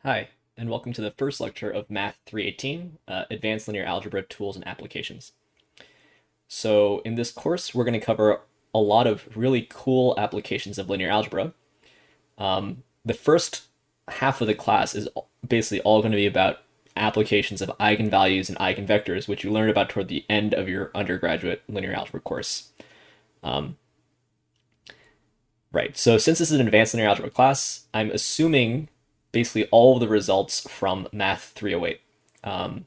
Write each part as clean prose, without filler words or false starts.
Hi, and welcome to the first lecture of Math 318, Advanced Linear Algebra Tools and Applications. So in this course, we're going to cover a lot of really cool applications of linear algebra. The first half of the class is basically all going to be about applications of eigenvalues and eigenvectors, which you learned about toward the end of your undergraduate linear algebra course. Right, so since this is an advanced linear algebra class, I'm assuming basically all of the results from Math 308. Of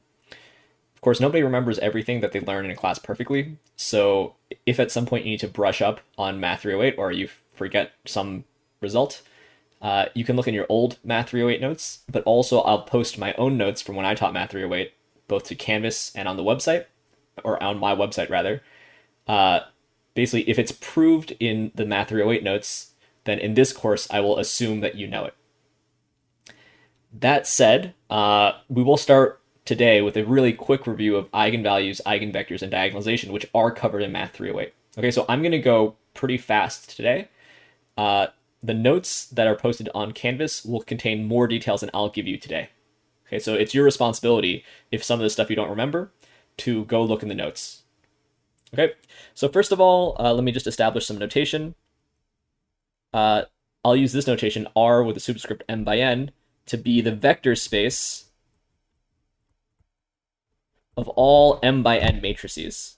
course, nobody remembers everything that they learn in a class perfectly, so if at some point you need to brush up on Math 308 or you forget some result, you can look in your old Math 308 notes, but also I'll post my own notes from when I taught Math 308, both to Canvas and on the website, or on my website rather. Basically, if it's proved in the Math 308 notes, then in this course, I will assume that you know it. That said, we will start today with a really quick review of eigenvalues, eigenvectors, and diagonalization, which are covered in Math 308. Okay, so I'm going to go pretty fast today. The notes that are posted on Canvas will contain more details than I'll give you today. Okay, so it's your responsibility, if some of this stuff you don't remember, to go look in the notes. Okay, so first of all, let me just establish some notation. I'll use this notation, R with a superscript m by n, to be the vector space of all m by n matrices.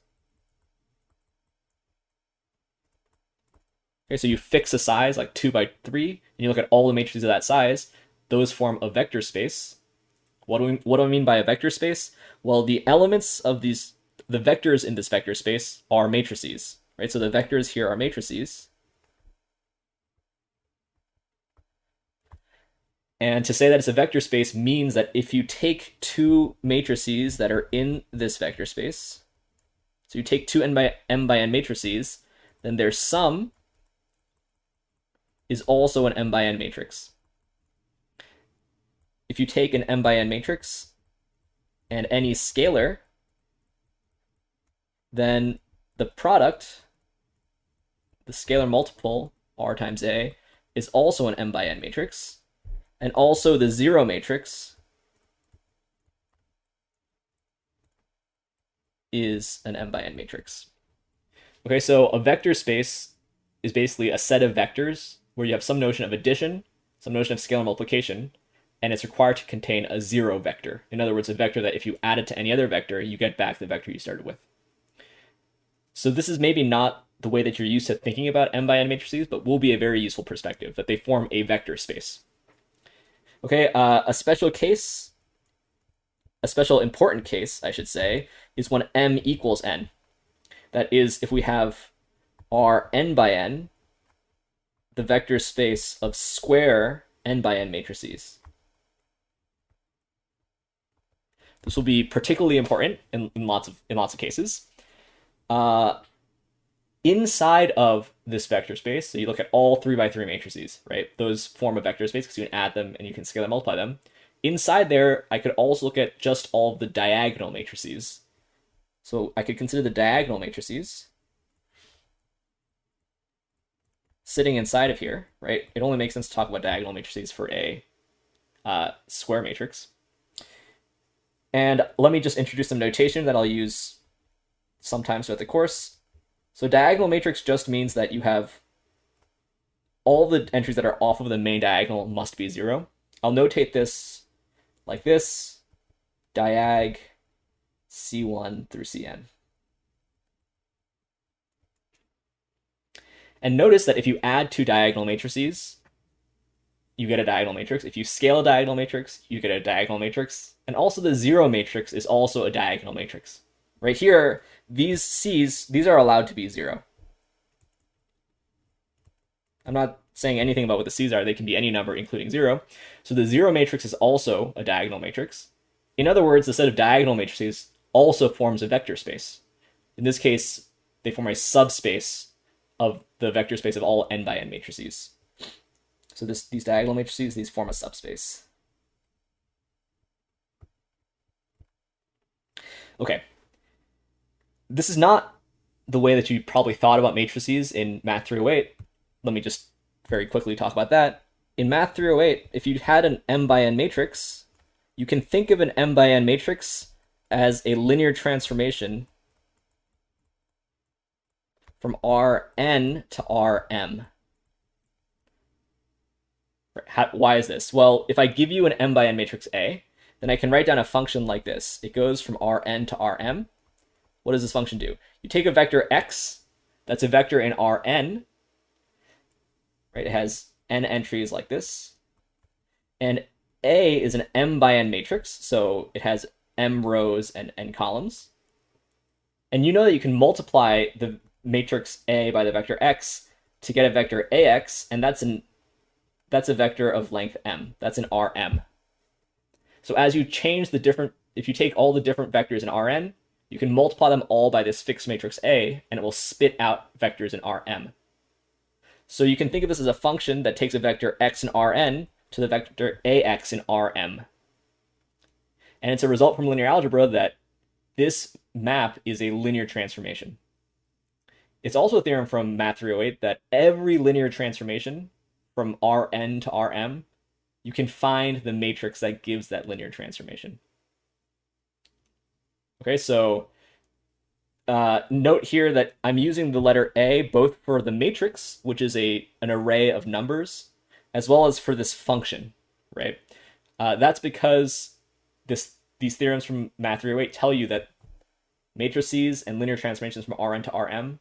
Okay, so you fix a size like 2 by 3, and you look at all the matrices of that size. Those form a vector space. What do I mean by a vector space? Well, the elements of the vectors in this vector space are matrices, right? So the vectors here are matrices. And to say that it's a vector space means that if you take two matrices that are in this vector space, so you take two m by n matrices, then their sum is also an m by n matrix. If you take an m by n matrix and any scalar, then the product, the scalar multiple, r times a, is also an m by n matrix. And also the zero matrix is an m by n matrix. Okay, so a vector space is basically a set of vectors where you have some notion of addition, some notion of scalar multiplication, and it's required to contain a zero vector. In other words, a vector that if you add it to any other vector, you get back the vector you started with. So this is maybe not the way that you're used to thinking about m by n matrices, but will be a very useful perspective, that they form a vector space. Okay, a special important case, I should say, is when m equals n. That is, if we have our n by n, the vector space of square n by n matrices. This will be particularly important in lots of cases. Inside of this vector space, so you look at all 3 by 3 matrices, right? Those form a vector space because you can add them and you can scalar multiply them. Inside there, I could also look at just all of the diagonal matrices. So I could consider the diagonal matrices sitting inside of here, right? It only makes sense to talk about diagonal matrices for a square matrix. And let me just introduce some notation that I'll use sometimes throughout the course. So diagonal matrix just means that you have all the entries that are off of the main diagonal must be 0. I'll notate this like this, diag C1 through Cn. And notice that if you add two diagonal matrices, you get a diagonal matrix. If you scale a diagonal matrix, you get a diagonal matrix. And also the 0 matrix is also a diagonal matrix. Right here, these C's, these are allowed to be 0. I'm not saying anything about what the C's are. They can be any number, including 0. So the 0 matrix is also a diagonal matrix. In other words, the set of diagonal matrices also forms a vector space. In this case, they form a subspace of the vector space of all n by n matrices. So these diagonal matrices, these form a subspace. Okay. This is not the way that you probably thought about matrices in Math 308. Let me just very quickly talk about that. in Math 308, if you had an m by n matrix, you can think of an m by n matrix as a linear transformation from Rn to Rm. Why is this? Well, if I give you an m by n matrix A, then I can write down a function like this. It goes from Rn to Rm. What does this function do? You take a vector x, that's a vector in Rn, right? It has n entries like this. And A is an m by n matrix, so it has m rows and n columns. And you know that you can multiply the matrix A by the vector x to get a vector Ax, and that's a vector of length m. That's an Rm. So as you change the different, if you take all the different vectors in Rn, you can multiply them all by this fixed matrix A, and it will spit out vectors in Rm. So you can think of this as a function that takes a vector x in Rn to the vector Ax in Rm. And it's a result from linear algebra that this map is a linear transformation. It's also a theorem from Math 308 that every linear transformation from Rn to Rm, you can find the matrix that gives that linear transformation. Okay, so note here that I'm using the letter A both for the matrix, which is an array of numbers, as well as for this function, right? That's because these theorems from Math 308 tell you that matrices and linear transformations from Rn to Rm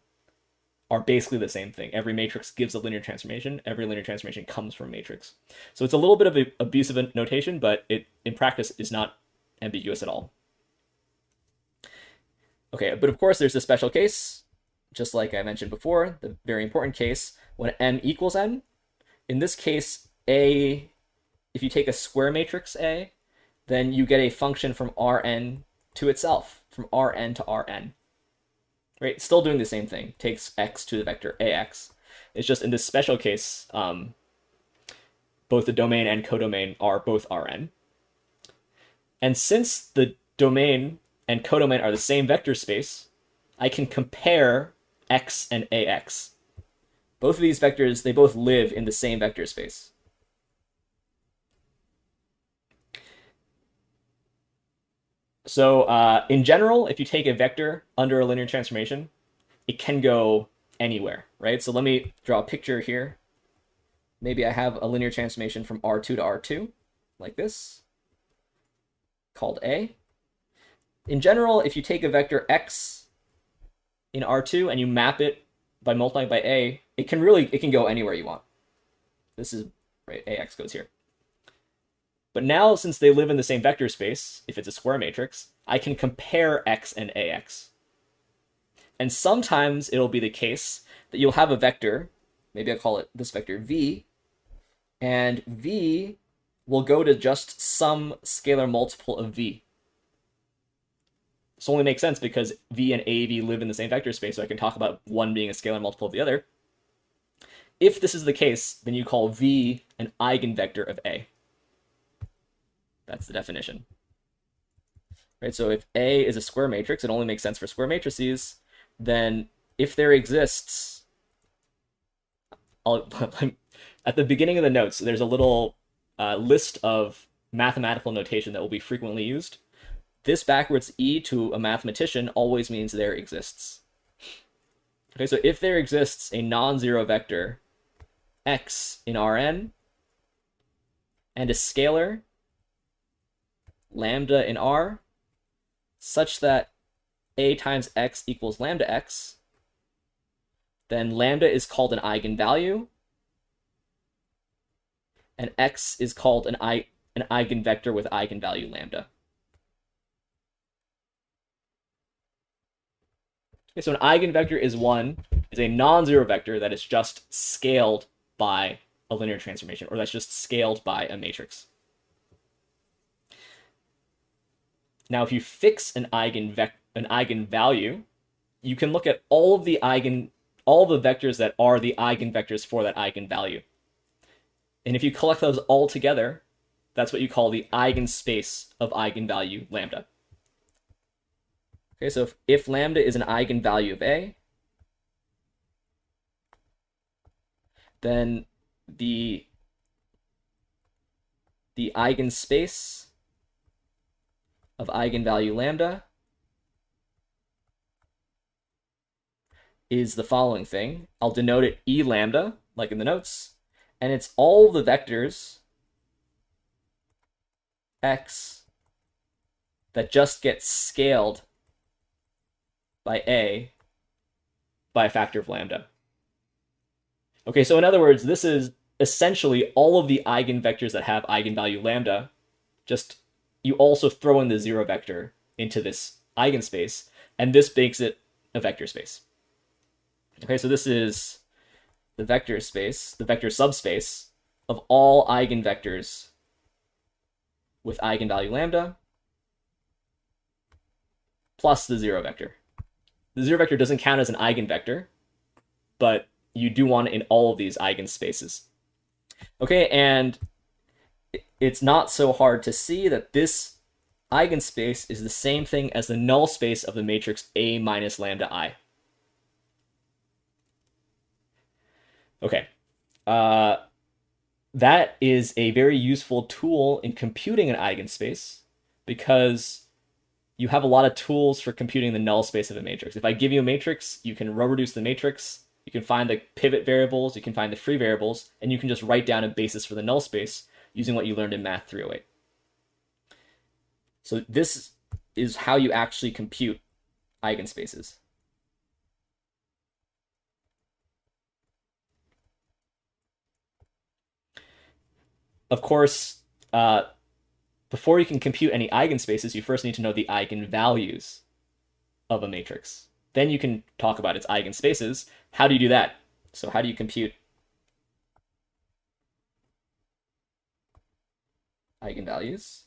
are basically the same thing. Every matrix gives a linear transformation. Every linear transformation comes from a matrix. So it's a little bit of an abusive notation, but it in practice is not ambiguous at all. Okay, but of course there's a special case, just like I mentioned before, the very important case when m equals n. In this case, A, if you take a square matrix A, then you get a function from Rn to itself, from Rn to Rn. Right, still doing the same thing, takes x to the vector Ax. It's just in this special case, both the domain and codomain are both Rn. And since the domain and codomain are the same vector space, I can compare x and Ax. Both of these vectors, they both live in the same vector space. So in general, if you take a vector under a linear transformation, it can go anywhere, right? So let me draw a picture here. Maybe I have a linear transformation from R2 to R2, like this, called A. In general, if you take a vector x in R2 and you map it by multiplying by A, it can go anywhere you want. This is, right, Ax goes here. But now, since they live in the same vector space, if it's a square matrix, I can compare x and Ax. And sometimes it'll be the case that you'll have a vector, maybe I'll call it this vector v, and v will go to just some scalar multiple of v. This only makes sense because v and av live in the same vector space, so I can talk about one being a scalar multiple of the other. If this is the case, then you call v an eigenvector of A. That's the definition. Right, so if A is a square matrix, it only makes sense for square matrices, then if there exists, at the beginning of the notes, there's a little list of mathematical notation that will be frequently used. This backwards e to a mathematician always means there exists. Okay, so if there exists a non-zero vector x in Rn and a scalar lambda in R such that A times x equals lambda x, then lambda is called an eigenvalue and x is called an eigenvector with eigenvalue lambda. Okay, so an eigenvector is a non-zero vector that is just scaled by a linear transformation, or that's just scaled by a matrix. Now, if you fix an eigenvalue, you can look at all the vectors that are the eigenvectors for that eigenvalue. And if you collect those all together, that's what you call the eigenspace of eigenvalue lambda. Okay, so if lambda is an eigenvalue of A, then the the eigenspace of eigenvalue lambda is the following thing. I'll denote it E lambda, like in the notes, and it's all the vectors x that just get scaled by a by a factor of lambda. Okay, so in other words, this is essentially all of the eigenvectors that have eigenvalue lambda, just you also throw in the zero vector into this eigenspace, and this makes it a vector space. Okay, so this is the vector space, the vector subspace of all eigenvectors with eigenvalue lambda plus the zero vector. The zero vector doesn't count as an eigenvector, but you do want it in all of these eigenspaces. Okay, and it's not so hard to see that this eigenspace is the same thing as the null space of the matrix A minus lambda I. Okay, that is a very useful tool in computing an eigenspace because you have a lot of tools for computing the null space of a matrix. If I give you a matrix, you can row reduce the matrix, you can find the pivot variables, you can find the free variables, and you can just write down a basis for the null space using what you learned in Math 308. So this is how you actually compute eigenspaces. Of course, before you can compute any eigenspaces, you first need to know the eigenvalues of a matrix. Then you can talk about its eigenspaces. How do you do that? So how do you compute eigenvalues?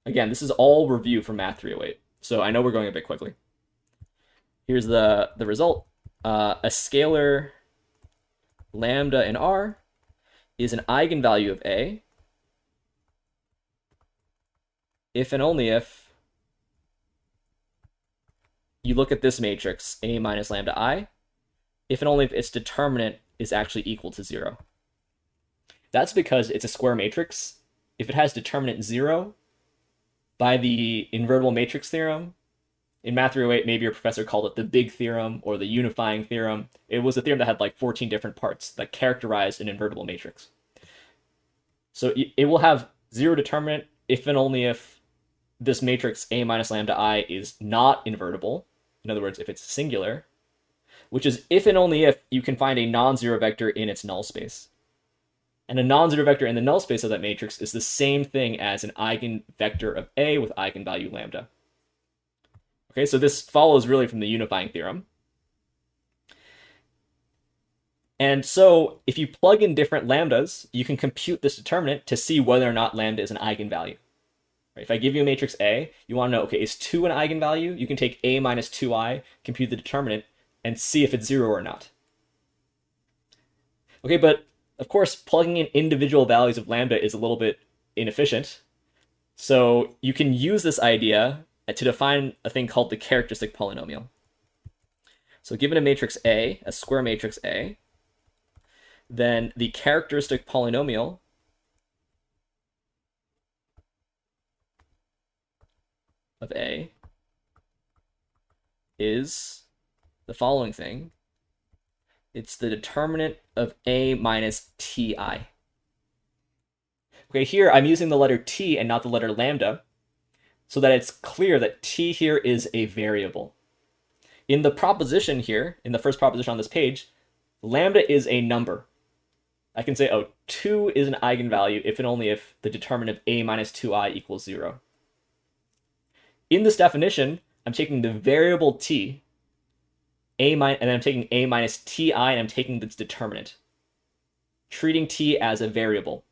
Again, this is all review from Math 308, so I know we're going a bit quickly. Here's the result. A scalar lambda in R is an eigenvalue of A if and only if you look at this matrix, A minus lambda I, if and only if its determinant is actually equal to 0. That's because it's a square matrix. If it has determinant 0, by the invertible matrix theorem, in Math 308, maybe your professor called it the big theorem or the unifying theorem. It was a theorem that had like 14 different parts that characterized an invertible matrix. So it will have 0 determinant if and only if this matrix A minus lambda I is not invertible. In other words, if it's singular, which is if and only if you can find a non-zero vector in its null space. And a non-zero vector in the null space of that matrix is the same thing as an eigenvector of A with eigenvalue lambda. Okay, so this follows really from the unifying theorem. And so if you plug in different lambdas, you can compute this determinant to see whether or not lambda is an eigenvalue. Right? If I give you a matrix A, you want to know, okay, is 2 an eigenvalue? You can take A minus 2i, compute the determinant, and see if it's 0 or not. Okay, but of course, plugging in individual values of lambda is a little bit inefficient. So you can use this idea to define a thing called the characteristic polynomial. So given a matrix A, a square matrix A, then the characteristic polynomial of A is the following thing. It's the determinant of A minus Ti. Okay, here I'm using the letter T and not the letter lambda, so that it's clear that T here is a variable. In the proposition here, in the first proposition on this page, lambda is a number. I can say, oh, 2 is an eigenvalue if and only if the determinant of A minus 2i equals 0. In this definition, I'm taking the variable T, and then I'm taking A minus Ti, and I'm taking its determinant, treating T as a variable.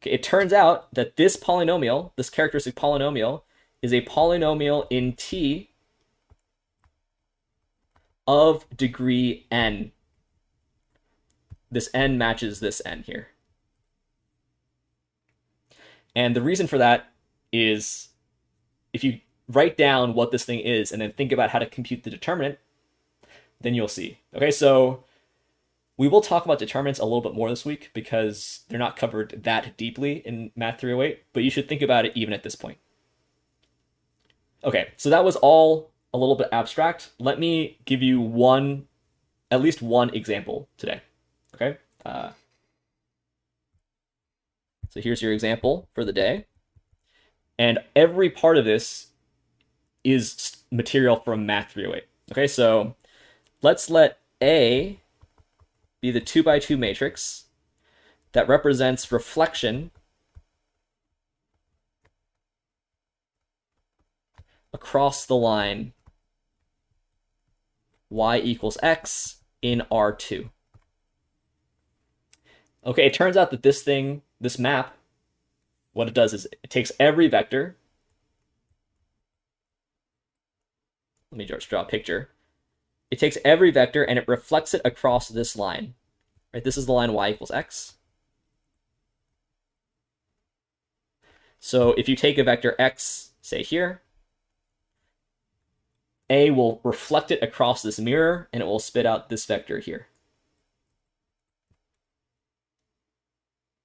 Okay, it turns out that this polynomial, this characteristic polynomial, is a polynomial in T of degree n. This n matches this n here. And the reason for that is if you write down what this thing is and then think about how to compute the determinant, then you'll see. Okay, so We will talk about determinants a little bit more this week because they're not covered that deeply in Math 308, but you should think about it even at this point. Okay, so that was all a little bit abstract. Let me give you at least one example today. Okay, so here's your example for the day. And every part of this is material from Math 308. Okay, so let's let A be the 2 by 2 matrix that represents reflection across the line y equals x in R2. Okay, it turns out that this map, what it does is it takes every vector. Let me just draw a picture. It takes every vector and it reflects it across this line. Right? This is the line y equals x. So if you take a vector x, say here, A will reflect it across this mirror and it will spit out this vector here.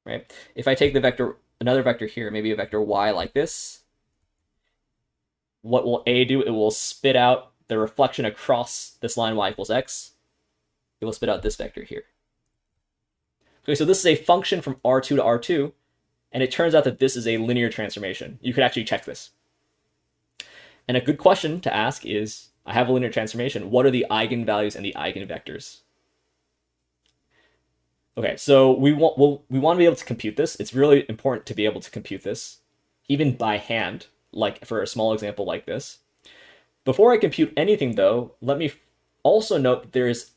Right? If I take another vector here, maybe a vector y like this, what will A do? It will spit out the reflection across this line y equals x. It will spit out this vector here. Okay, so this is a function from R2 to R2, and it turns out that this is a linear transformation. You could actually check this. And a good question to ask is, I have a linear transformation. What are the eigenvalues and the eigenvectors? Okay, so we want to be able to compute this. It's really important to be able to compute this, even by hand, like for a small example like this. Before I compute anything, though, let me also note that there is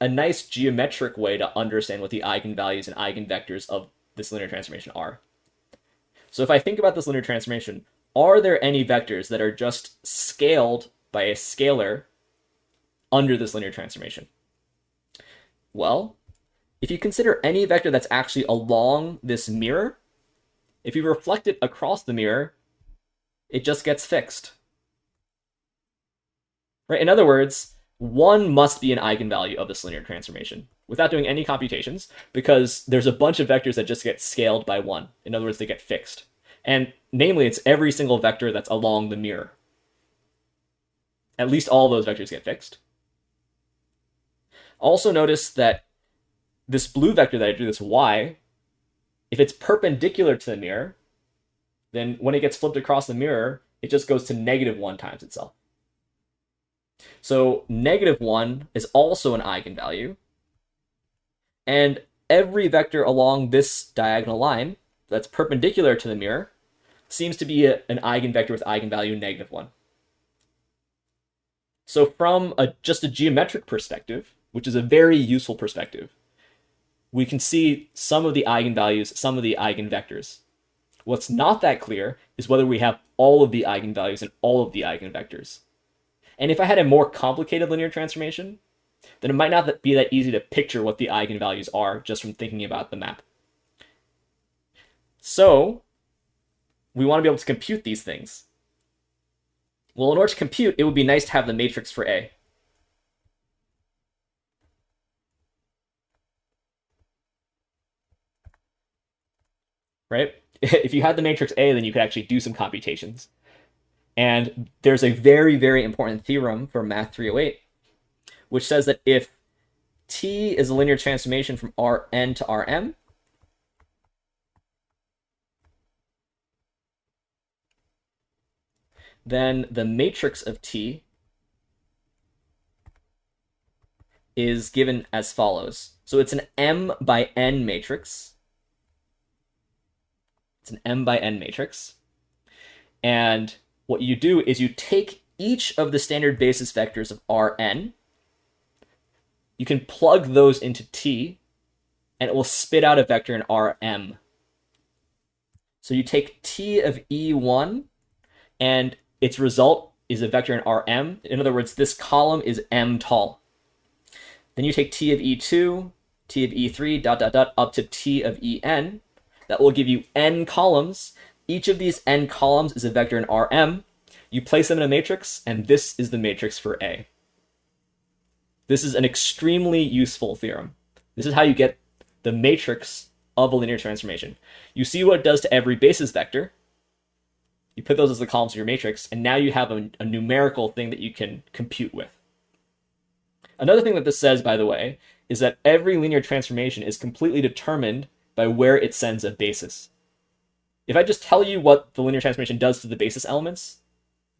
a nice geometric way to understand what the eigenvalues and eigenvectors of this linear transformation are. So if I think about this linear transformation, are there any vectors that are just scaled by a scalar under this linear transformation? Well, if you consider any vector that's actually along this mirror, if you reflect it across the mirror, it just gets fixed. Right? In other words, 1 must be an eigenvalue of this linear transformation without doing any computations, because there's a bunch of vectors that just get scaled by 1. In other words, they get fixed. And namely, it's every single vector that's along the mirror. At least all of those vectors get fixed. Also notice that this blue vector that I drew, this y, if it's perpendicular to the mirror, then when it gets flipped across the mirror, it just goes to -1 times itself. So -1 is also an eigenvalue. And every vector along this diagonal line that's perpendicular to the mirror seems to be an eigenvector with eigenvalue -1. So from just a geometric perspective, which is a very useful perspective, we can see some of the eigenvalues, some of the eigenvectors. What's not that clear is whether we have all of the eigenvalues and all of the eigenvectors. And if I had a more complicated linear transformation, then it might not be that easy to picture what the eigenvalues are just from thinking about the map. So we want to be able to compute these things. Well, in order to compute, it would be nice to have the matrix for A. Right? If you had the matrix A, then you could actually do some computations. And there's a very, very important theorem for Math 308, which says that if T is a linear transformation from Rn to Rm, then the matrix of T is given as follows. So it's an M by N matrix. It's an M by N matrix. And what you do is you take each of the standard basis vectors of Rn, you can plug those into T, and it will spit out a vector in Rm. So you take T of E1, and its result is a vector in Rm. In other words, this column is M tall. Then you take T of E2, T of E3, ... up to T of En. That will give you n columns. Each of these n columns is a vector in Rm. You place them in a matrix, and this is the matrix for A. This is an extremely useful theorem. This is how you get the matrix of a linear transformation. You see what it does to every basis vector. You put those as the columns of your matrix, and now you have a numerical thing that you can compute with. Another thing that this says, by the way, is that every linear transformation is completely determined by where it sends a basis. If I just tell you what the linear transformation does to the basis elements,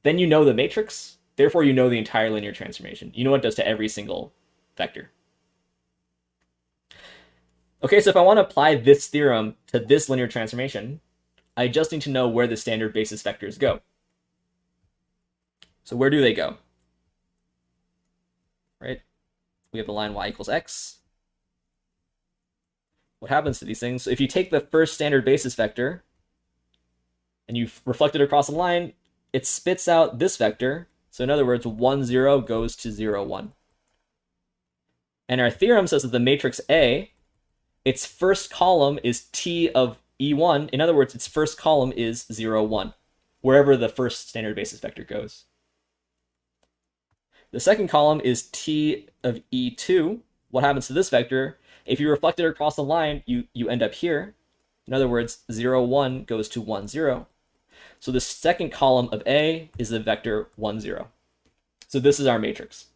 then you know the matrix, therefore you know the entire linear transformation. You know what it does to every single vector. Okay, so if I want to apply this theorem to this linear transformation, I just need to know where the standard basis vectors go. So where do they go? Right? We have the line y equals x. What happens to these things? So if you take the first standard basis vector and you reflect it across the line, it spits out this vector. So in other words, 1, 0 goes to 0, 1. And our theorem says that the matrix A, its first column is T of E1. In other words, its first column is 0, 1, wherever the first standard basis vector goes. The second column is T of E2. What happens to this vector? If you reflect it across the line, you end up here. In other words, 0, 1 goes to 1, 0. So the second column of A is the vector 1, 0. So this is our matrix.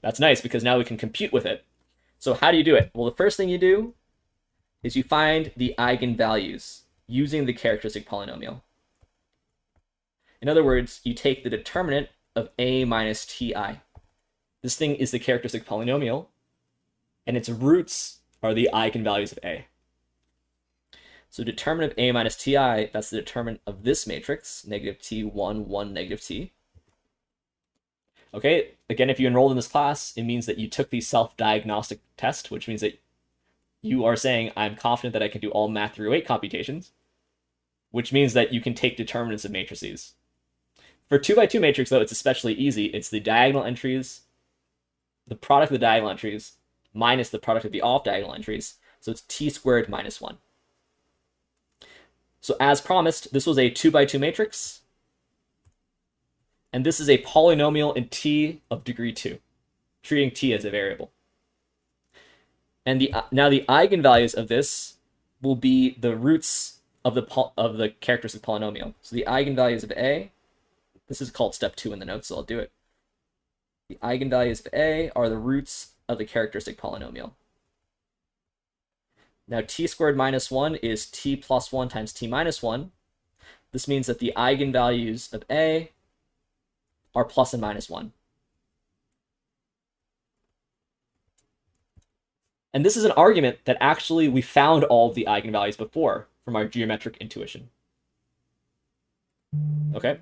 That's nice because now we can compute with it. So how do you do it? Well, the first thing you do is you find the eigenvalues using the characteristic polynomial. In other words, you take the determinant of A minus Ti. This thing is the characteristic polynomial, and its roots are the eigenvalues of A. So determinant of A minus Ti, that's the determinant of this matrix, negative T, 1, 1, negative T. Okay, again, if you enrolled in this class, it means that you took the self-diagnostic test, which means that you are saying, I'm confident that I can do all math 308 computations, which means that you can take determinants of matrices. For 2x2 matrix, though, it's especially easy. It's the diagonal entries, the product of the diagonal entries, minus the product of the off-diagonal entries. So it's t squared minus 1. So as promised, this was a 2x2 matrix. And this is a polynomial in t of degree 2, treating t as a variable. And now the eigenvalues of this will be the roots of the characteristic polynomial. So the eigenvalues of A, this is called step 2 in the notes, so I'll do it. The eigenvalues of A are the roots of the characteristic polynomial. Now t squared minus 1 is t plus 1 times t minus 1. This means that the eigenvalues of A are plus and minus 1. And this is an argument that actually we found all of the eigenvalues before from our geometric intuition. Okay.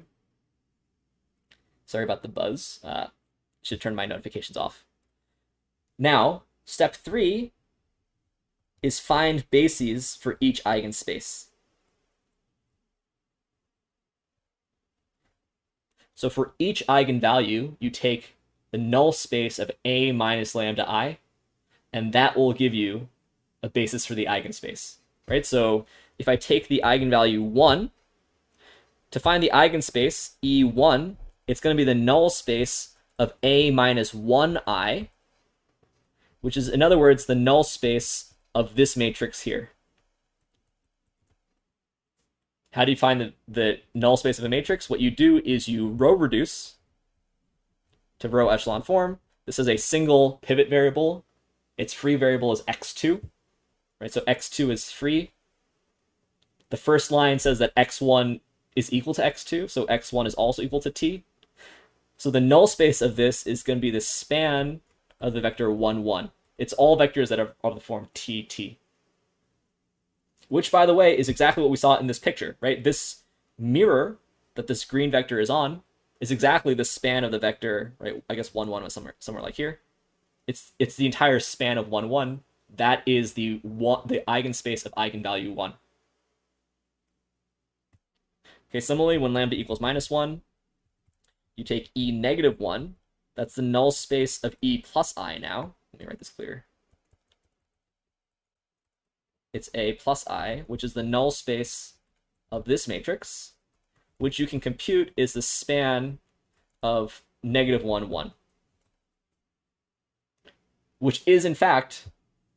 Sorry about the buzz. Should turn my notifications off. Now, step 3 is find bases for each eigenspace. So for each eigenvalue, you take the null space of A minus lambda I, and that will give you a basis for the eigenspace, right? So if I take the eigenvalue 1, to find the eigenspace, E1, it's going to be the null space of A minus 1I, which is, in other words, the null space of this matrix here. How do you find the null space of a matrix? What you do is you row reduce to row echelon form. This is a single pivot variable. Its free variable is x2, right? So x2 is free. The first line says that x1 is equal to x2, so x1 is also equal to t. So the null space of this is going to be the span of the vector 1, 1. It's all vectors that are of the form t, t. Which, by the way, is exactly what we saw in this picture, right? This mirror that this green vector is on is exactly the span of the vector, right? I guess 1, 1 was somewhere like here. It's the entire span of 1, 1. That is the eigenspace of eigenvalue 1. Okay, similarly, when lambda equals minus 1, you take E negative 1. That's the null space of E plus I now. Let me write this clear. It's A plus I, which is the null space of this matrix, which you can compute is the span of negative 1, 1. which is in fact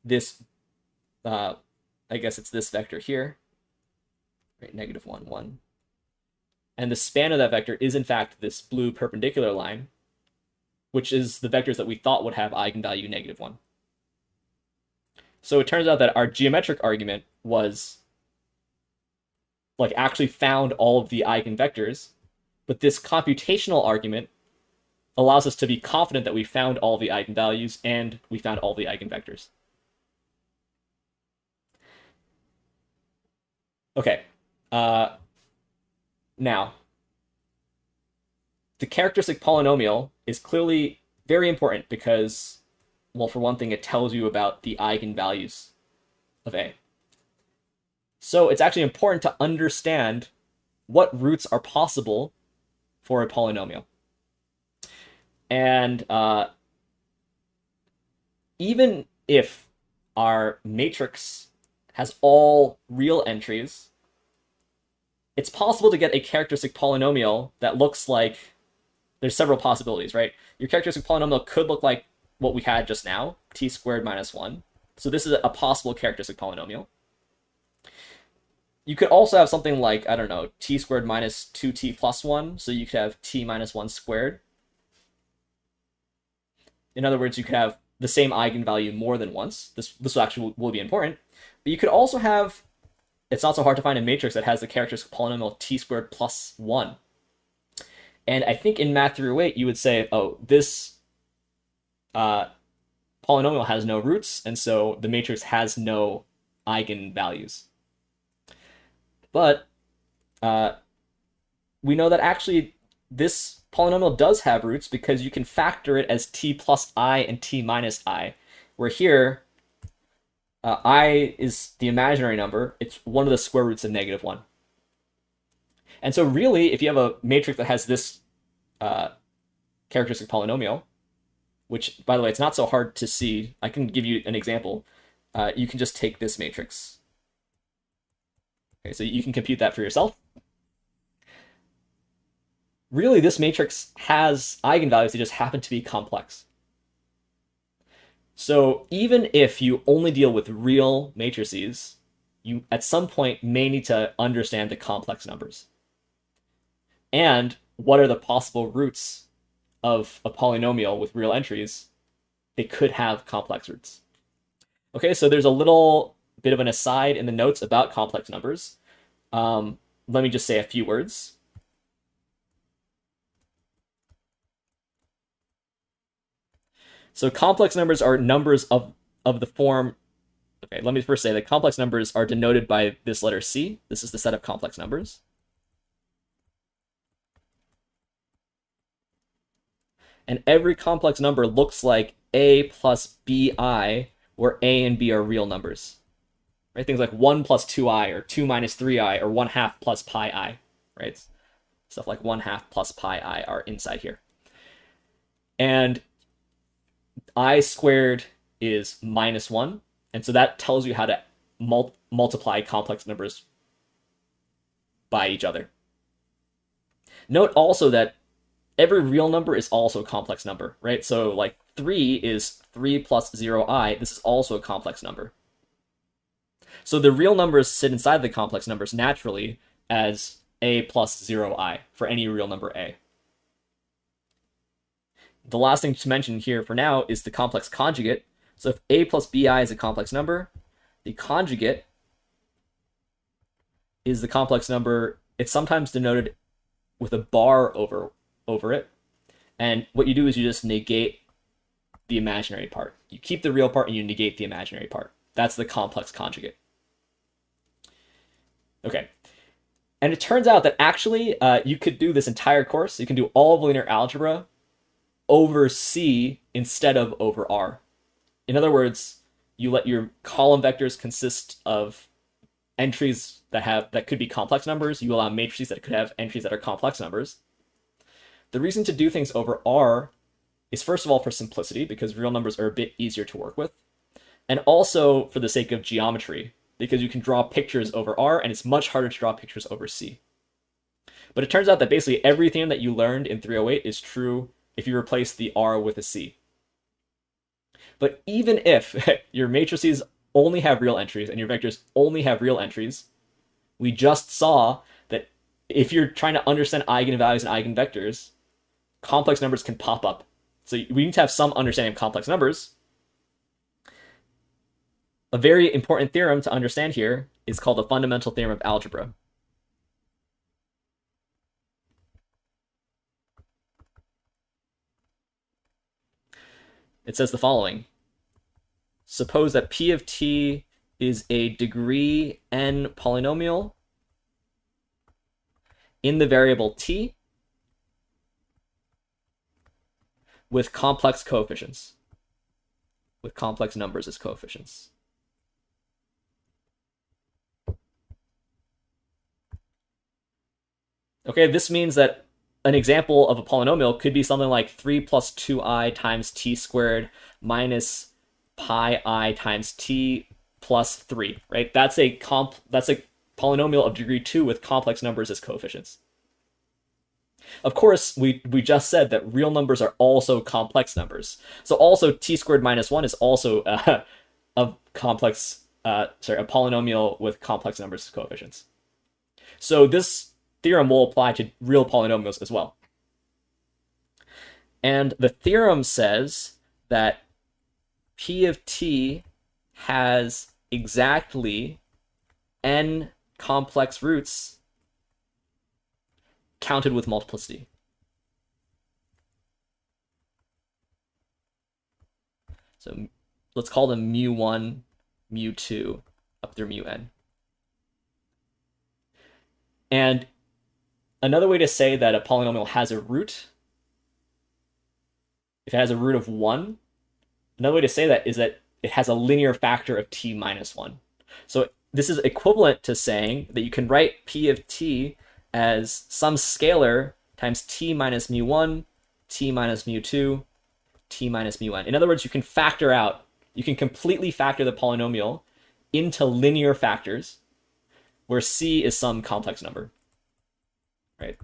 this, I guess it's this vector here, right? Negative 1, 1. And the span of that vector is in fact this blue perpendicular line, which is the vectors that we thought would have eigenvalue negative 1. So it turns out that our geometric argument was like actually found all of the eigenvectors, but this computational argument allows us to be confident that we found all the eigenvalues and we found all the eigenvectors. Okay. Now, the characteristic polynomial is clearly very important because, well, for one thing, it tells you about the eigenvalues of A. So it's actually important to understand what roots are possible for a polynomial. And even if our matrix has all real entries, it's possible to get a characteristic polynomial that looks like, there's several possibilities, right? Your characteristic polynomial could look like what we had just now, t squared minus 1. So this is a possible characteristic polynomial. You could also have something like, I don't know, t squared minus 2t plus 1. So you could have t minus 1 squared. In other words, you could have the same eigenvalue more than once. This actually will be important. But you could also have, it's not so hard to find a matrix that has the characteristic polynomial t squared plus 1. And I think in Math 308, you would say, oh, this polynomial has no roots, and so the matrix has no eigenvalues. But we know that actually this polynomial does have roots because you can factor it as t plus I and t minus I, where here I is the imaginary number. It's one of the square roots of negative 1. And so really, if you have a matrix that has this characteristic polynomial, which, by the way, it's not so hard to see. I can give you an example. You can just take this matrix. Okay, so you can compute that for yourself. Really, this matrix has eigenvalues. They just happen to be complex. So even if you only deal with real matrices, you at some point may need to understand the complex numbers. And what are the possible roots of a polynomial with real entries? They could have complex roots. Okay, so there's a little bit of an aside in the notes about complex numbers. Let me just say a few words. So complex numbers are numbers of the form. Okay, let me first say that complex numbers are denoted by this letter C. This is the set of complex numbers. And every complex number looks like a plus bi, where a and b are real numbers. Right? Things like 1 plus 2i, or 2 minus 3i, or 1/2 plus pi I. Right? Stuff like 1/2 plus pi I are inside here. And I squared is minus 1. And so that tells you how to multiply complex numbers by each other. Note also that every real number is also a complex number, right? So like 3 is 3 plus 0i. This is also a complex number. So the real numbers sit inside the complex numbers naturally as a plus 0i for any real number a. The last thing to mention here for now is the complex conjugate. So if a plus bi is a complex number, the conjugate is the complex number. It's sometimes denoted with a bar over it. And what you do is you just negate the imaginary part. You keep the real part and you negate the imaginary part. That's the complex conjugate. Okay. And it turns out that actually you could do this entire course. You can do all of linear algebra over C instead of over R. In other words, you let your column vectors consist of entries that could be complex numbers. You allow matrices that could have entries that are complex numbers. The reason to do things over R is, first of all, for simplicity, because real numbers are a bit easier to work with, and also for the sake of geometry, because you can draw pictures over R, and it's much harder to draw pictures over C. But it turns out that basically everything that you learned in 308 is true if you replace the R with a C. But even if your matrices only have real entries and your vectors only have real entries, we just saw that if you're trying to understand eigenvalues and eigenvectors, complex numbers can pop up. So we need to have some understanding of complex numbers. A very important theorem to understand here is called the fundamental theorem of algebra. It says the following. Suppose that P of t is a degree n polynomial in the variable t with complex coefficients, with complex numbers as coefficients. Okay, this means that an example of a polynomial could be something like 3 plus 2i times t squared minus pi I times t plus 3, right? That's a polynomial of degree 2 with complex numbers as coefficients. Of course, we just said that real numbers are also complex numbers. So also t squared minus 1 is also a polynomial with complex numbers as coefficients. So this theorem will apply to real polynomials as well. And the theorem says that P of t has exactly n complex roots counted with multiplicity. So let's call them mu1, mu2, up through mu(n). And another way to say that a polynomial has a root, if it has a root of 1, another way to say that is that it has a linear factor of t minus 1. So this is equivalent to saying that you can write P of t as some scalar times t minus mu1, t minus mu2, t minus mu(n). In other words, you can completely factor the polynomial into linear factors where c is some complex number, right?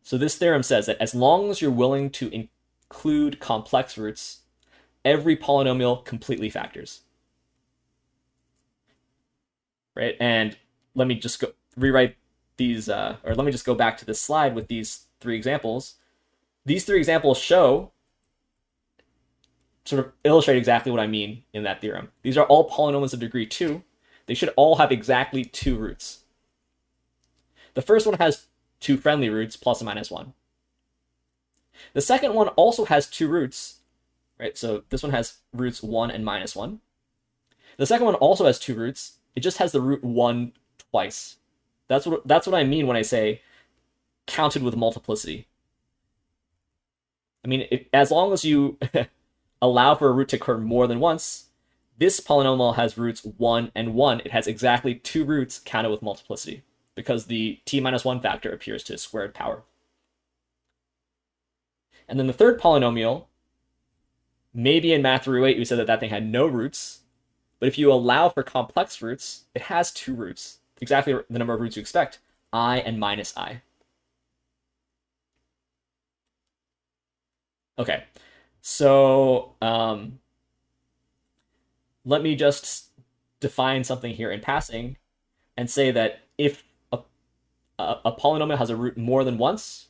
So this theorem says that as long as you're willing to include complex roots, every polynomial completely factors, right? And let me just rewrite these, or let me just go back to this slide with these 3 examples. These 3 examples sort of illustrate exactly what I mean in that theorem. These are all polynomials of degree 2. They should all have exactly 2 roots. The first one has 2 friendly roots, plus and minus 1. The second one also has 2 roots, right? So this one has roots 1 and minus 1. The second one also has 2 roots. It just has the root 1 twice. That's what I mean when I say counted with multiplicity. I mean, as long as you allow for a root to occur more than once, this polynomial has roots 1 and 1. It has exactly 2 roots counted with multiplicity, because the t minus 1 factor appears to squared power. And then the third polynomial, maybe in math 308 you said that thing had no roots, but if you allow for complex roots, it has 2 roots, exactly the number of roots you expect, I and minus I. Okay, so let me just define something here in passing and say that if a polynomial has a root more than once,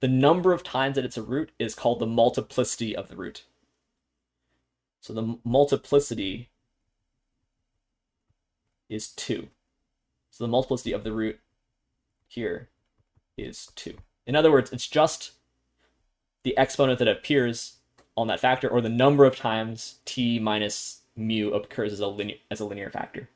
the number of times that it's a root is called the multiplicity of the root. So the multiplicity is 2. So the multiplicity of the root here is 2. In other words, it's just the exponent that appears on that factor, or the number of times t minus mu occurs as a linear factor.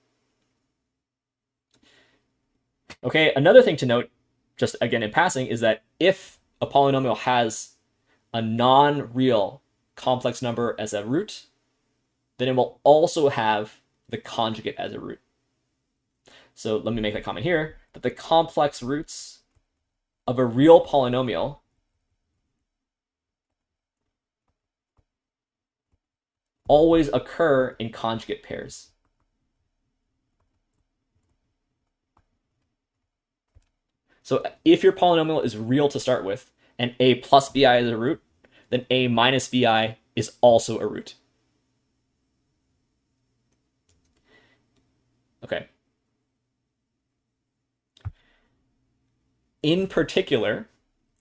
Okay, another thing to note, just again in passing, is that if a polynomial has a non-real complex number as a root, then it will also have the conjugate as a root. So let me make that comment here, that the complex roots of a real polynomial always occur in conjugate pairs. So if your polynomial is real to start with, and a plus bi is a root, then a minus bi is also a root. Okay. In particular,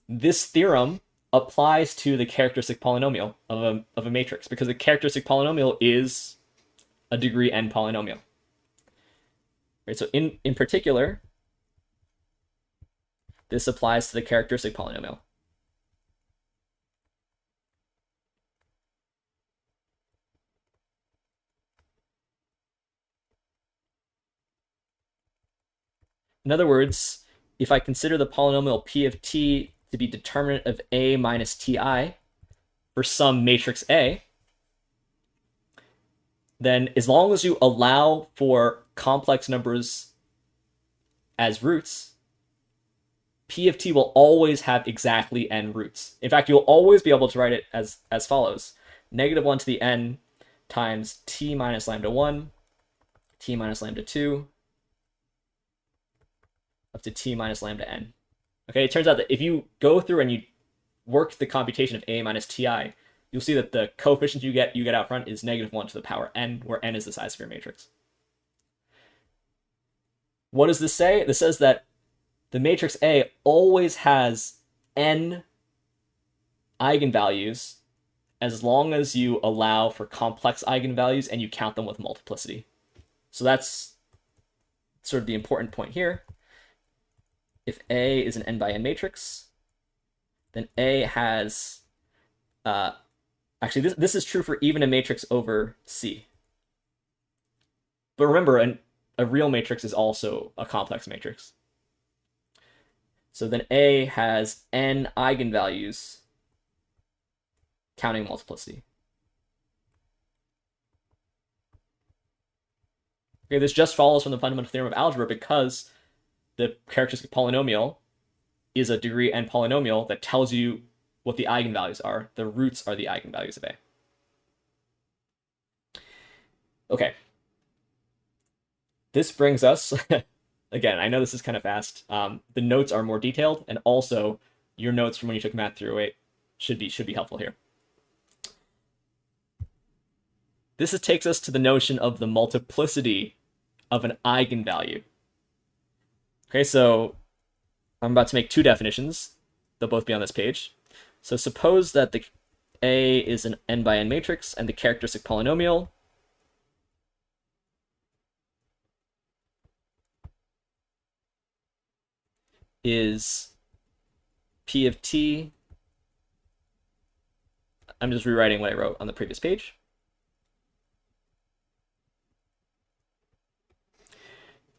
this theorem applies to the characteristic polynomial of a matrix, because the characteristic polynomial is a degree n polynomial. Right, so in particular, this applies to the characteristic polynomial. In other words, if I consider the polynomial p of t to be determinant of a minus ti for some matrix A, then as long as you allow for complex numbers as roots, p of t will always have exactly n roots. In fact, you'll always be able to write it as follows. -1 to the n times t minus lambda 1, t minus lambda 2, up to t minus lambda n. Okay, it turns out that if you go through and you work the computation of a minus ti, you'll see that the coefficient you get out front is -1 to the power n, where n is the size of your matrix. What does this say? This says that the matrix A always has n eigenvalues as long as you allow for complex eigenvalues and you count them with multiplicity. So that's sort of the important point here. If A is an n by n matrix, then A has, actually this is true for even a matrix over C. But remember, a real matrix is also a complex matrix. So then A has n eigenvalues counting multiplicity. Okay, this just follows from the fundamental theorem of algebra because the characteristic polynomial is a degree n polynomial that tells you what the eigenvalues are. The roots are the eigenvalues of A. Okay. This brings us, again, I know this is kind of fast. The notes are more detailed, and also your notes from when you took Math 308 should be helpful here. This takes us to the notion of the multiplicity of an eigenvalue. Okay, so I'm about to make two definitions. They'll both be on this page. So suppose that the A is an n by n matrix and the characteristic polynomial is p of t. I'm just rewriting what I wrote on the previous page.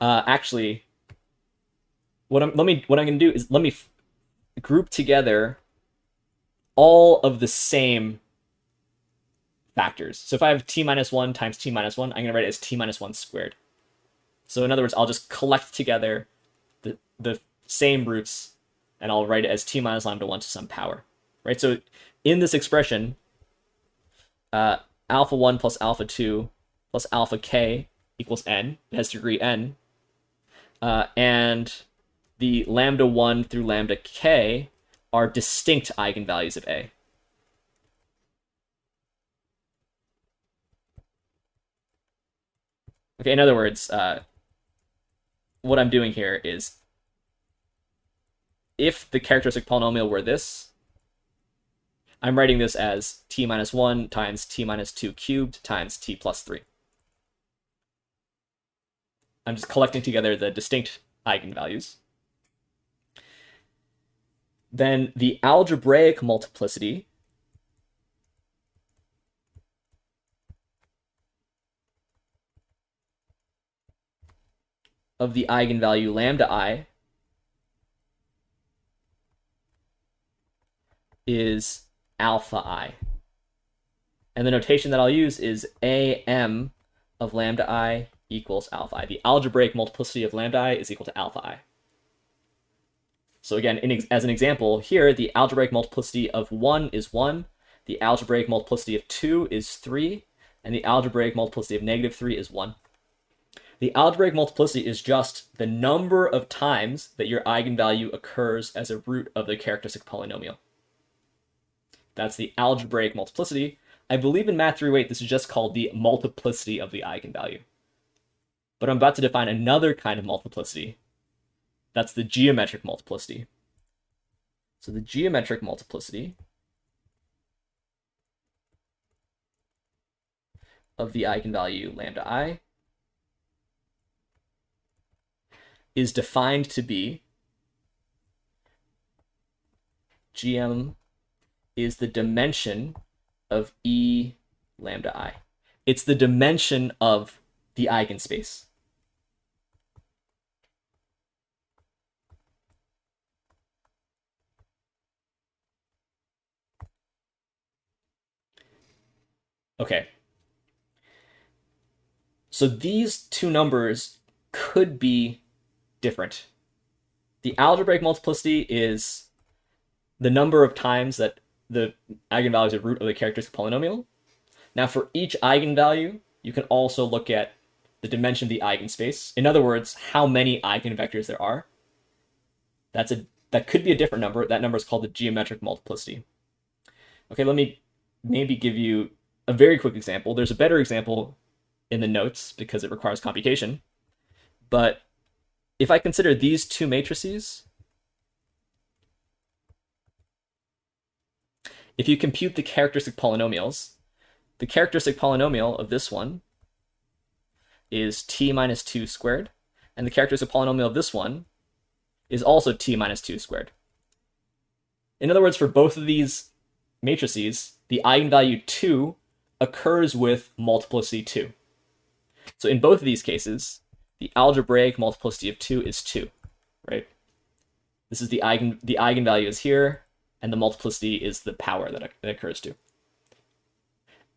Actually, what I'm going to do is let me group together all of the same factors. So if I have t minus 1 times t minus 1, I'm going to write it as t minus 1 squared. So in other words, I'll just collect together the same roots, and I'll write it as t minus lambda 1 to some power. Right? So in this expression, alpha 1 plus alpha 2 plus alpha k equals n. It has degree n. And the lambda 1 through lambda k are distinct eigenvalues of A. Okay, in other words, what I'm doing here is, if the characteristic polynomial were this, I'm writing this as t minus 1 times t minus 2 cubed times t plus 3. I'm just collecting together the distinct eigenvalues. Then the algebraic multiplicity of the eigenvalue lambda I is alpha I. And the notation that I'll use is am of lambda I equals alpha I. The algebraic multiplicity of lambda I is equal to alpha I. So again, as an example, here the algebraic multiplicity of 1 is 1, the algebraic multiplicity of 2 is 3, and the algebraic multiplicity of -3 is 1. The algebraic multiplicity is just the number of times that your eigenvalue occurs as a root of the characteristic polynomial. That's the algebraic multiplicity. I believe in Math 308, this is just called the multiplicity of the eigenvalue. But I'm about to define another kind of multiplicity. That's the geometric multiplicity. So the geometric multiplicity of the eigenvalue lambda I is defined to be GM is the dimension of E lambda I. It's the dimension of the eigenspace. Okay. So these two numbers could be different. The algebraic multiplicity is the number of times that the eigenvalue is a root of the characteristic polynomial. Now for each eigenvalue, you can also look at the dimension of the eigenspace. In other words, how many eigenvectors there are. That could be a different number. That number is called the geometric multiplicity. Okay, let me maybe give you a very quick example. There's a better example in the notes because it requires computation. But if I consider these two matrices, if you compute the characteristic polynomials, the characteristic polynomial of this one is t minus 2 squared, and the characteristic polynomial of this one is also t minus 2 squared. In other words, for both of these matrices, the eigenvalue 2 occurs with multiplicity 2. So in both of these cases, the algebraic multiplicity of 2 is 2, right? This is the eigenvalue is here, and the multiplicity is the power that it occurs to.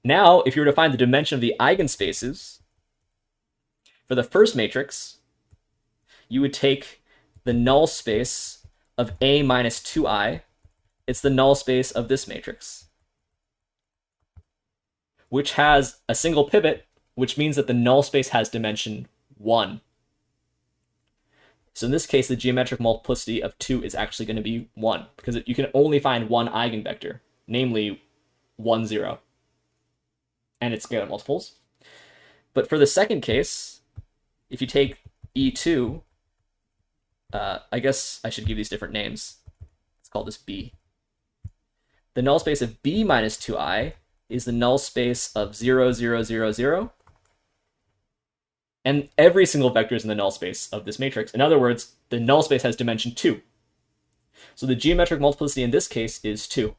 Now, if you were to find the dimension of the eigenspaces, for the first matrix, you would take the null space of A minus 2i. It's the null space of this matrix, which has a single pivot, which means that the null space has dimension 1. So in this case, the geometric multiplicity of 2 is actually going to be 1, because you can only find one eigenvector, namely 1, 0, and its scalar multiples. But for the second case, if you take E2, I guess I should give these different names. Let's call this B. The null space of B minus 2i is the null space of 0, 0, 0, 0. And every single vector is in the null space of this matrix. In other words, the null space has dimension 2. So the geometric multiplicity in this case is 2.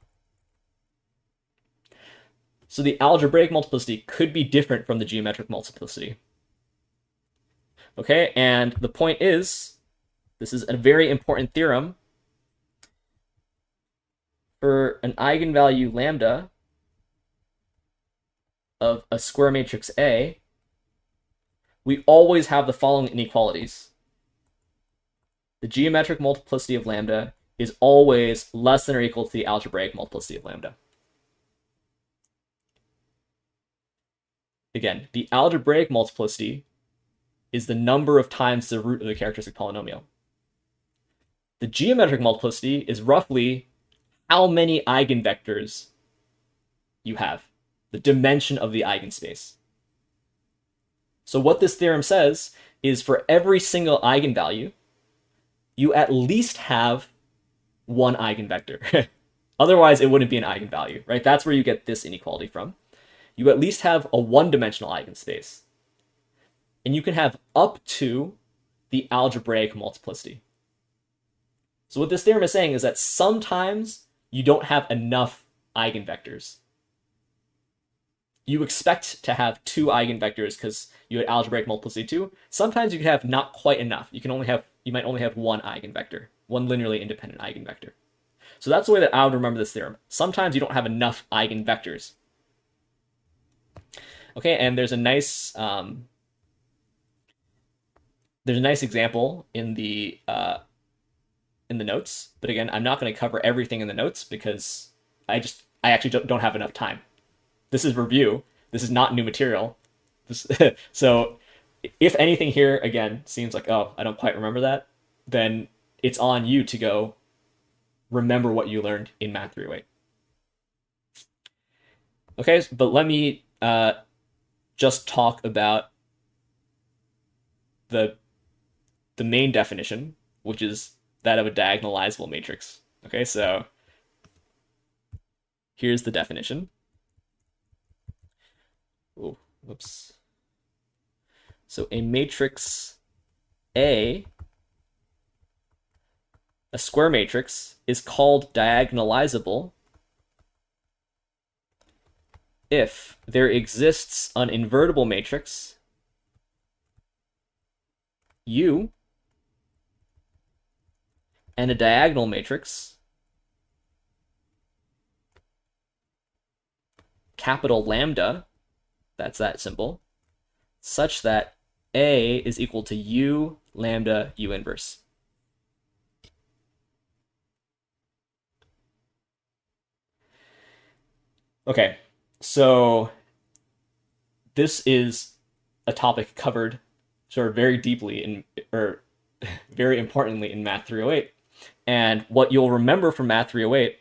So the algebraic multiplicity could be different from the geometric multiplicity. Okay, and the point is, this is a very important theorem. For an eigenvalue lambda of a square matrix A, we always have the following inequalities. The geometric multiplicity of lambda is always less than or equal to the algebraic multiplicity of lambda. Again, the algebraic multiplicity is the number of times the root of the characteristic polynomial. The geometric multiplicity is roughly how many eigenvectors you have, the dimension of the eigenspace. So what this theorem says is for every single eigenvalue, you at least have one eigenvector. Otherwise, it wouldn't be an eigenvalue, right? That's where you get this inequality from. You at least have a one-dimensional eigenspace. And you can have up to the algebraic multiplicity. So what this theorem is saying is that sometimes you don't have enough eigenvectors. You expect to have 2 eigenvectors because you had algebraic multiplicity 2. Sometimes you can have not quite enough. You might only have one eigenvector, one linearly independent eigenvector. So that's the way that I would remember this theorem. Sometimes you don't have enough eigenvectors. Okay, and there's a nice example in the notes, but again, I'm not going to cover everything in the notes because I actually don't have enough time. This is review. This is not new material. So if anything here, again, seems like, oh, I don't quite remember that, then it's on you to go remember what you learned in Math 308. Okay, but let me just talk about the main definition, which is that of a diagonalizable matrix. Okay, so here's the definition. Oh, whoops. So a matrix A, a square matrix, is called diagonalizable if there exists an invertible matrix U and a diagonal matrix capital lambda, that's that symbol, such that A is equal to U lambda U inverse. Okay, so this is a topic covered sort of very deeply in, or very importantly in Math 308. And what you'll remember from Math 308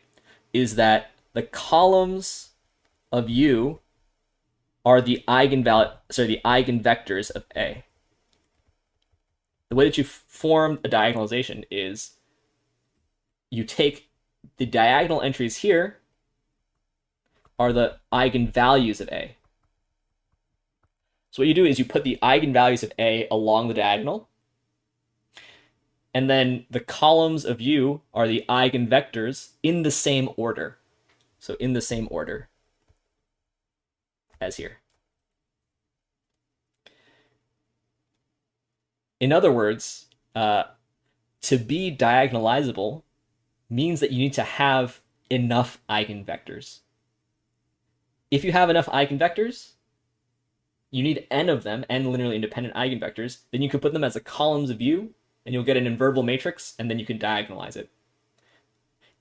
is that the columns of U are the eigenvectors of A. The way that you form a diagonalization is you take the diagonal entries here are the eigenvalues of A. So what you do is you put the eigenvalues of A along the diagonal, and then the columns of U are the eigenvectors in the same order. So in the same order as here. In other words, to be diagonalizable means that you need to have enough eigenvectors. If you have enough eigenvectors, you need n of them, n linearly independent eigenvectors, then you can put them as the columns of U, and you'll get an invertible matrix, and then you can diagonalize it.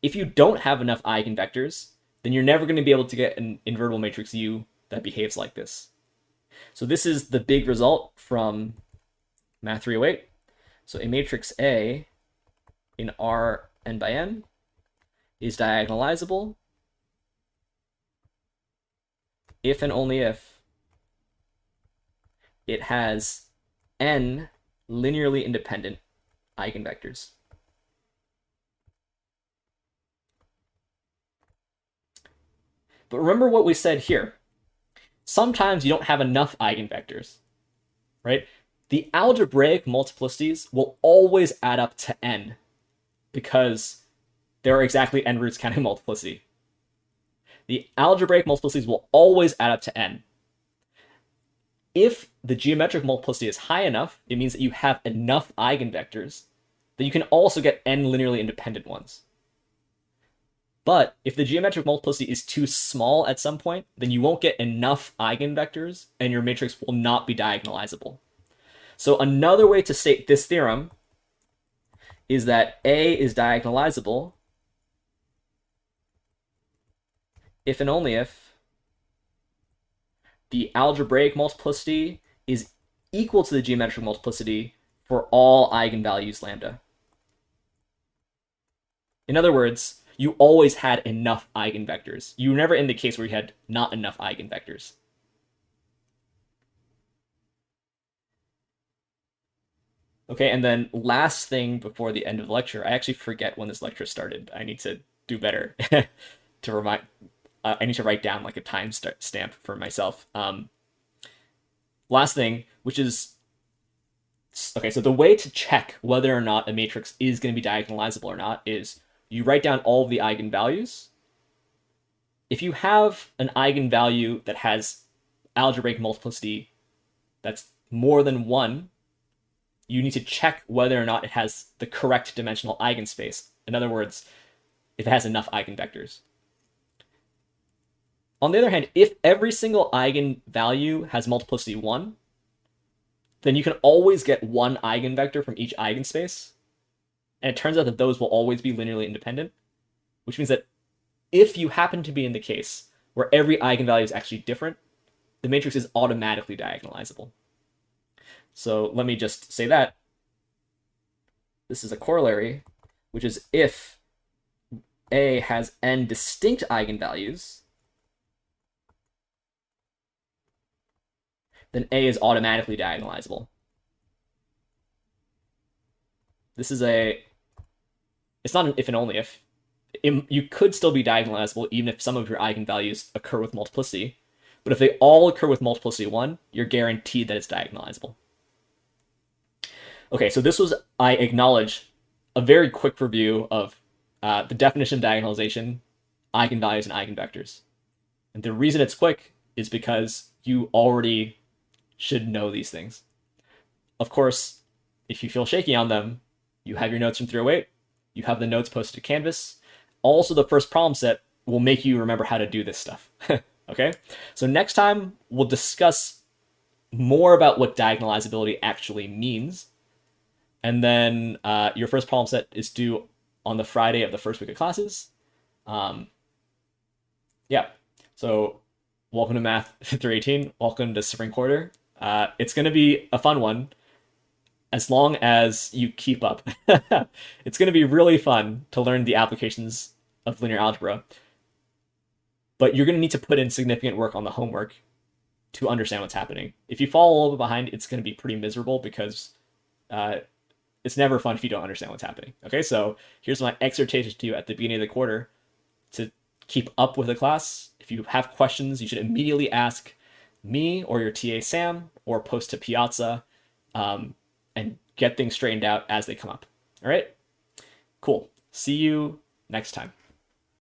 If you don't have enough eigenvectors, then you're never going to be able to get an invertible matrix U that behaves like this. So this is the big result from Math 308. So a matrix A in R n by n is diagonalizable if and only if it has n linearly independent eigenvectors. But remember what we said here. Sometimes you don't have enough eigenvectors, right? The algebraic multiplicities will always add up to n because there are exactly n roots counting multiplicity. The algebraic multiplicities will always add up to n. If the geometric multiplicity is high enough, it means that you have enough eigenvectors that you can also get n linearly independent ones. But if the geometric multiplicity is too small at some point, then you won't get enough eigenvectors and your matrix will not be diagonalizable. So another way to state this theorem is that A is diagonalizable if and only if the algebraic multiplicity is equal to the geometric multiplicity for all eigenvalues lambda. In other words, you always had enough eigenvectors. You were never in the case where you had not enough eigenvectors. Okay, and then last thing before the end of the lecture, I actually forget when this lecture started. I need to do better to remind. I need to write down like a time stamp for myself. Last thing, which is okay. So the way to check whether or not a matrix is going to be diagonalizable or not is you write down all of the eigenvalues. If you have an eigenvalue that has algebraic multiplicity that's more than 1, you need to check whether or not it has the correct dimensional eigenspace. In other words, if it has enough eigenvectors. On the other hand, if every single eigenvalue has multiplicity 1, then you can always get one eigenvector from each eigenspace. And it turns out that those will always be linearly independent, which means that if you happen to be in the case where every eigenvalue is actually different, the matrix is automatically diagonalizable. So let me just say that. This is a corollary, which is if A has n distinct eigenvalues, then A is automatically diagonalizable. This is it's not an if and only if. You could still be diagonalizable even if some of your eigenvalues occur with multiplicity. But if they all occur with multiplicity 1, you're guaranteed that it's diagonalizable. Okay, so this was, I acknowledge, a very quick review of the definition of diagonalization, eigenvalues, and eigenvectors. And the reason it's quick is because you already should know these things. Of course, if you feel shaky on them, you have your notes from 308, you have the notes posted to Canvas. Also, the first problem set will make you remember how to do this stuff. Okay? So next time, we'll discuss more about what diagonalizability actually means. And then your first problem set is due on the Friday of the first week of classes. Yeah. So welcome to Math 318. Welcome to Spring Quarter. It's going to be a fun one as long as you keep up. It's going to be really fun to learn the applications of linear algebra. But you're going to need to put in significant work on the homework to understand what's happening. If you fall a little bit behind, it's going to be pretty miserable because it's never fun if you don't understand what's happening. Okay, so here's my exhortation to you at the beginning of the quarter to keep up with the class. If you have questions, you should immediately ask me or your TA Sam or post to Piazza and get things straightened out as they come up. All right, cool. See you next time.